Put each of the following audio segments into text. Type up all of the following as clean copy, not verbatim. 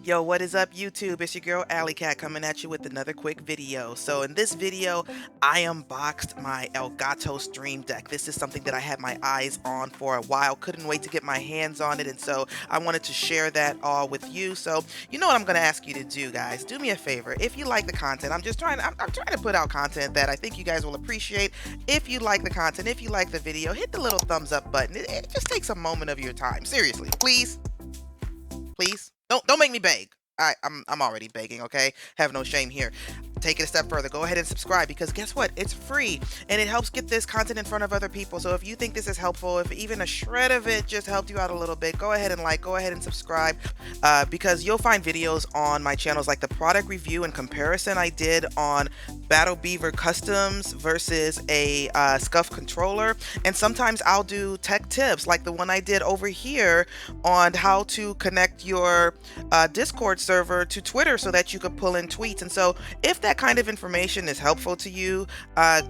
Yo, what is up, YouTube? It's your girl Alley Cat coming at you with another quick video. So in this video, I unboxed my Elgato Stream Deck. This is something that I had my eyes on for a while. Couldn't wait to get my hands on it, and so I wanted to share that all with you. So you know what I'm going to ask you to do, guys. Do me a favor. If you like the content, I'm trying to put out content that I think you guys will appreciate. If you like the content, if you like the video, hit the little thumbs up button. It just takes a moment of your time. Seriously, please. Please don't make me beg. I'm already begging, okay? Have no shame here. Take it a step further. Go ahead and subscribe, because guess what? It's free and it helps get this content in front of other people. So if you think this is helpful, if even a shred of it just helped you out a little bit, go ahead and go ahead and subscribe, because you'll find videos on my channels like the product review and comparison I did on Battle Beaver Customs versus a Scuff controller. And sometimes I'll do tech tips like the one I did over here on how to connect your Discord server to Twitter so that you could pull in tweets. And so if that kind of information is helpful to you,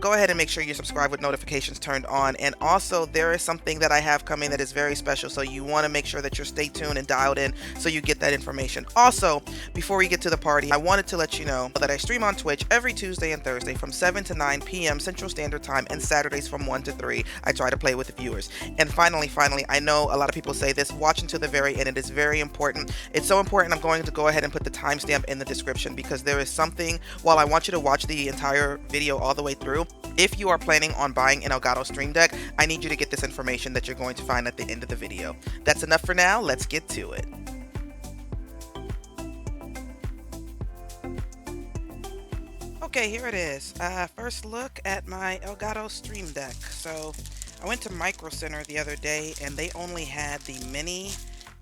go ahead and make sure you subscribe with notifications turned on. And also, there is something that I have coming that is very special, so you want to make sure that you're stay tuned and dialed in so you get that information. Also, before we get to the party, I wanted to let you know that I stream on Twitch every Tuesday and Thursday from 7 to 9 p.m. Central Standard Time, and Saturdays from 1 to 3. I try to play with the viewers. And finally, I know a lot of people say this, watch until the very end. It is very important. It's so important, I'm going to go ahead and put the timestamp in the description, because there is something, while I want you to watch the entire video all the way through, if you are planning on buying an Elgato Stream Deck, I need you to get this information that you're going to find at the end of the video. That's enough for now. Let's get to it. Okay, here it is. First look at my Elgato Stream Deck. So I went to Micro Center the other day and they only had the Mini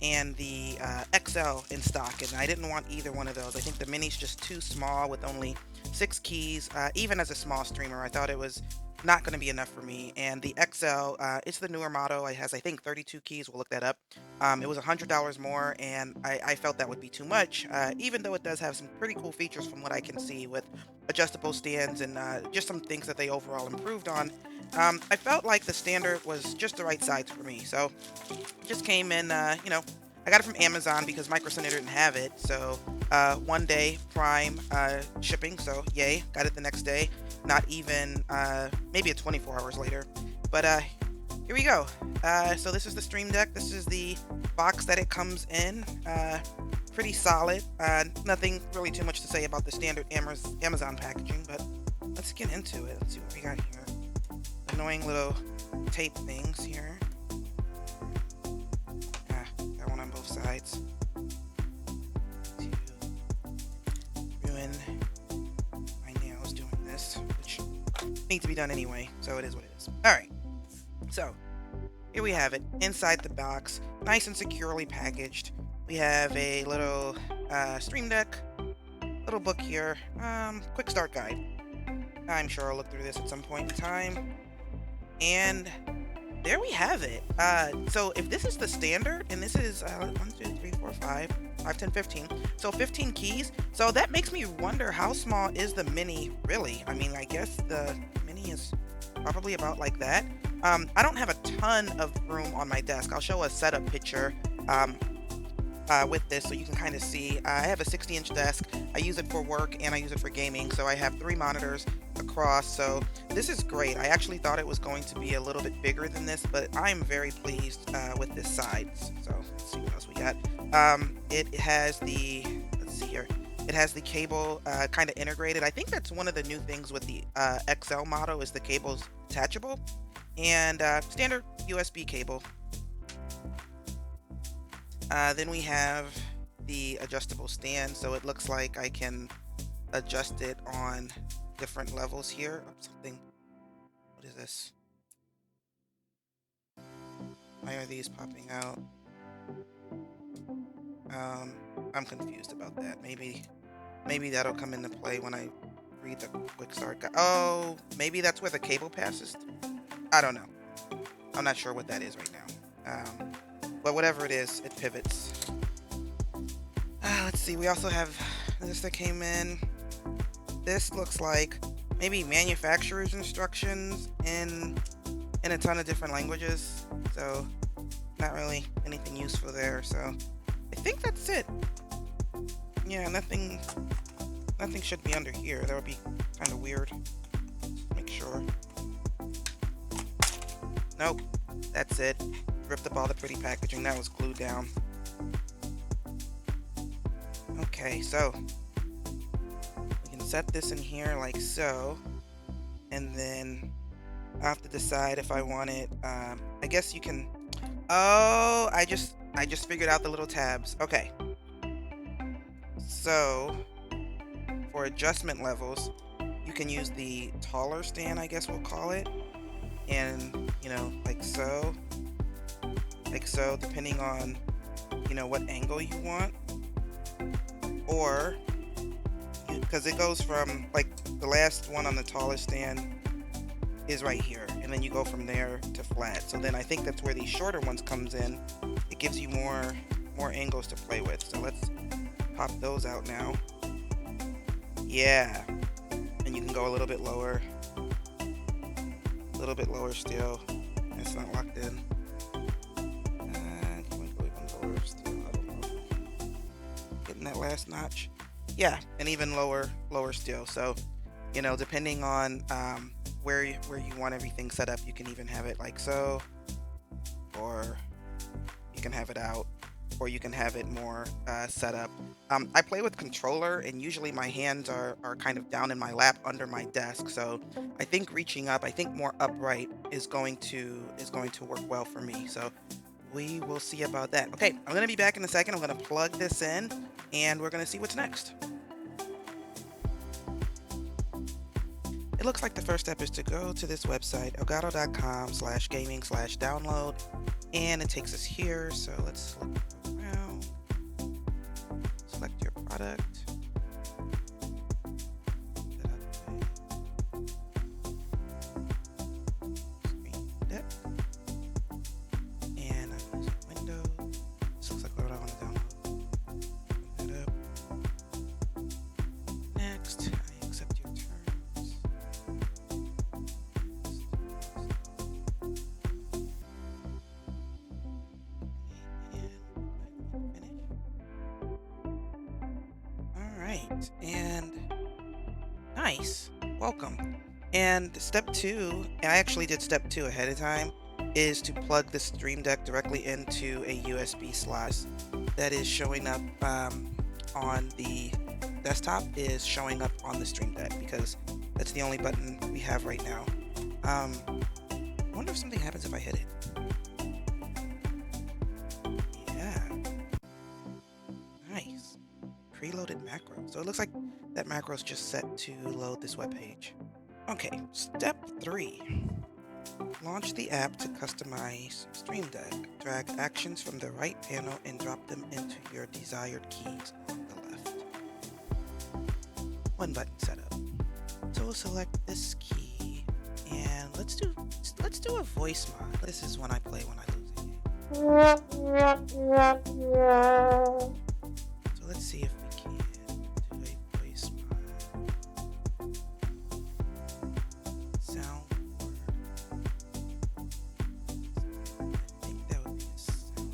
and the XL in stock, and I didn't want either one of those. I think the Mini's just too small with only 6 keys. Even as a small streamer, I thought it was not going to be enough for me. And the XL, it's the newer model. It has, I think, 32 keys. We'll look that up. It was $100 more, and I felt that would be too much, even though it does have some pretty cool features from what I can see, with adjustable stands and just some things that they overall improved on. I felt like the standard was just the right size for me, so it just came in, you know, I got it from Amazon because Micro Center didn't have it, so one day Prime shipping, so yay, got it the next day, not even, maybe a 24 hours later, but here we go. So this is the Stream Deck. This is the box that it comes in. Pretty solid. Nothing really too much to say about the standard Amazon packaging, but let's get into it. Let's see what we got here. Annoying little tape things here. Got one on both sides to ruin my nails doing this, which need to be done anyway, so it is what it is. Alright, so here we have it inside the box, nice and securely packaged. We have a little Stream Deck, little book here, quick start guide. I'm sure I'll look through this at some point in time. And there we have it. So if this is the standard, and this is 1, 2, 3, 4, 5, 10, 15. So 15 keys. So that makes me wonder, how small is the Mini really? I mean, I guess the Mini is probably about like that. I don't have a ton of room on my desk. I'll show a setup picture with this so you can kind of see. I have a 60-inch desk. I use it for work and I use it for gaming, so I have 3 monitors across, so this is great. I actually thought it was going to be a little bit bigger than this, but I'm very pleased with this size. So let's see what else we got. It has the, let's see here, it has the cable kind of integrated. I think that's one of the new things with the XL model, is the cable's detachable, and standard USB cable. Then we have the adjustable stand, so it looks like I can adjust it on different levels here. Something, what is this? Why are these popping out? I'm confused about that. Maybe that'll come into play when I read the quick start guide. Oh, maybe that's where the cable passes. I don't know. I'm not sure what that is right now. But whatever it is, it pivots. Let's see, we also have this that came in. This looks like maybe manufacturer's instructions in a ton of different languages, so not really anything useful there. So I think that's it. Yeah, nothing should be under here. That would be kind of weird. Make sure. Nope, that's it. Ripped up all the pretty packaging. That was glued down. Okay, so we can set this in here like so, and then I have to decide if I want it. I guess you can. Oh, I just figured out the little tabs. Okay, so for adjustment levels, you can use the taller stand, I guess we'll call it, and like so, depending on what angle you want, or because it goes from, like, the last one on the taller stand is right here, and then you go from there to flat. So then I think that's where these shorter ones comes in. It gives you more angles to play with. So let's pop those out now. Yeah, and you can go a little bit lower still. It's not locked in. Can we go even lower still? I don't know. Getting that last notch. Yeah, and even lower still. So depending on where you want everything set up, you can even have it like so, or you can have it out, or you can have it more set up. I play with controller, and usually my hands are kind of down in my lap under my desk, so I think reaching up, I think more upright is going to work well for me. So we will see about that. Okay, I'm gonna be back in a second. I'm gonna plug this in, and we're gonna see what's next. It looks like the first step is to go to this website, elgato.com/gaming/download, and it takes us here. So let's look around, select your product. Stream Deck. And I'm using Windows. This looks like what I want to download. Bring that up. Next, I accept your terms. And nice, welcome. And step 2, and I actually did step 2 ahead of time, is to plug the Stream Deck directly into a USB slot that is showing up on the desktop, is showing up on the Stream Deck, because that's the only button we have right now. I wonder if something happens if I hit it. Yeah, nice. Preloaded macro. So it looks like that macro is just set to load this web page. Okay, step 3. Launch the app to customize Stream Deck. Drag actions from the right panel and drop them into your desired keys on the left. One button setup. So we'll select this key, and let's do a voice mod. This is when I play when I lose a game. So let's see if we can do a voice mod. Soundboard. I think that would be a sound.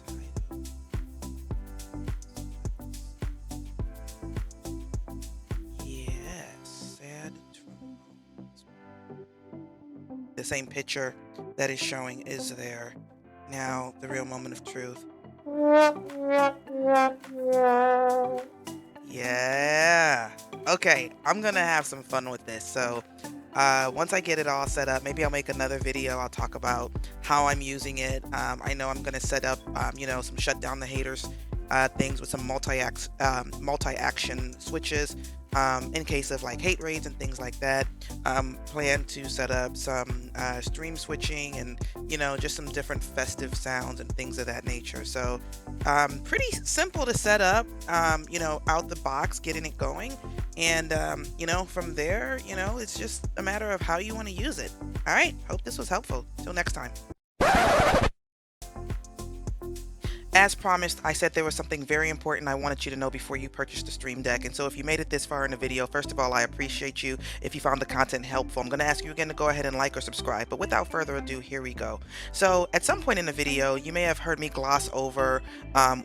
Title. Yes, sad trombones. The same picture that is showing is there. Now, the real moment of truth. Yeah. Okay, I'm gonna have some fun with this. So once I get it all set up, maybe I'll make another video. I'll talk about how I'm using it. I know I'm gonna set up some shut down the haters things with some multi-action switches in case of like hate raids and things like that. Plan to set up some stream switching and just some different festive sounds and things of that nature. So pretty simple to set up, out the box, getting it going, and from there, it's just a matter of how you want to use it. All right, hope this was helpful. Till next time. As promised, I said there was something very important I wanted you to know before you purchase the Stream Deck, and so if you made it this far in the video, first of all, I appreciate you. If you found the content helpful, I'm going to ask you again to go ahead and like or subscribe, but without further ado, here we go. So at some point in the video, you may have heard me gloss over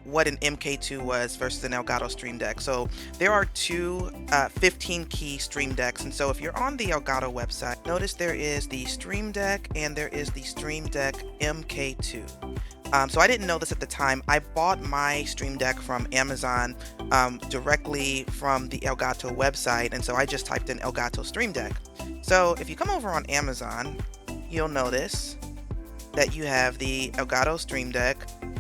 what an MK2 was versus an Elgato Stream Deck. So there are two 15-key Stream Decks, and so if you're on the Elgato website, notice there is the Stream Deck and there is the Stream Deck MK2. So I didn't know this at the time. I bought my Stream Deck from Amazon directly from the Elgato website, and so I just typed in Elgato Stream Deck. So if you come over on Amazon, you'll notice that you have the Elgato Stream Deck,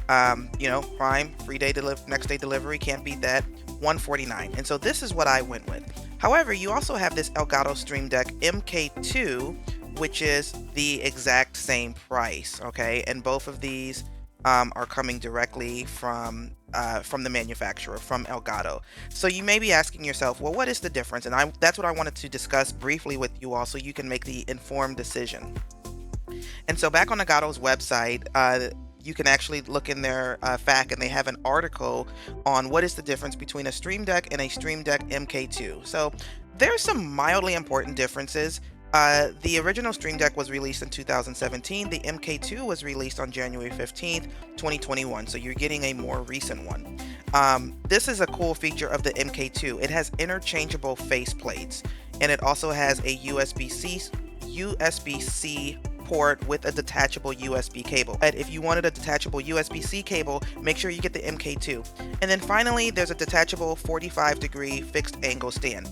Prime, free day next day delivery, can't beat that, $149. And so this is what I went with. However, you also have this Elgato Stream Deck MK2, which is the exact same price, okay? And both of these are coming directly from the manufacturer, from Elgato. So you may be asking yourself, well, what is the difference? And that's what I wanted to discuss briefly with you all so you can make the informed decision. And so back on Elgato's website, you can actually look in their FAQ, and they have an article on what is the difference between a Stream Deck and a Stream Deck MK2. So there's some mildly important differences. The original Stream Deck was released in 2017. The MK2 was released on January 15th, 2021. So you're getting a more recent one. This is a cool feature of the MK2. It has interchangeable faceplates, and it also has a USB-C port with a detachable USB cable. But if you wanted a detachable USB-C cable, make sure you get the MK2. And then finally, there's a detachable 45-degree fixed angle stand.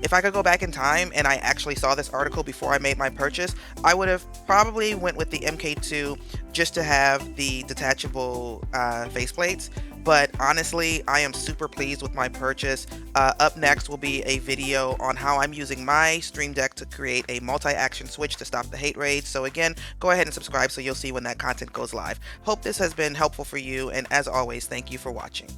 If I could go back in time and I actually saw this article before I made my purchase, I would have probably went with the MK2 just to have the detachable faceplates. But honestly, I am super pleased with my purchase. Up next will be a video on how I'm using my Stream Deck to create a multi-action switch to stop the hate raids. So again, go ahead and subscribe so you'll see when that content goes live. Hope this has been helpful for you, and as always, thank you for watching.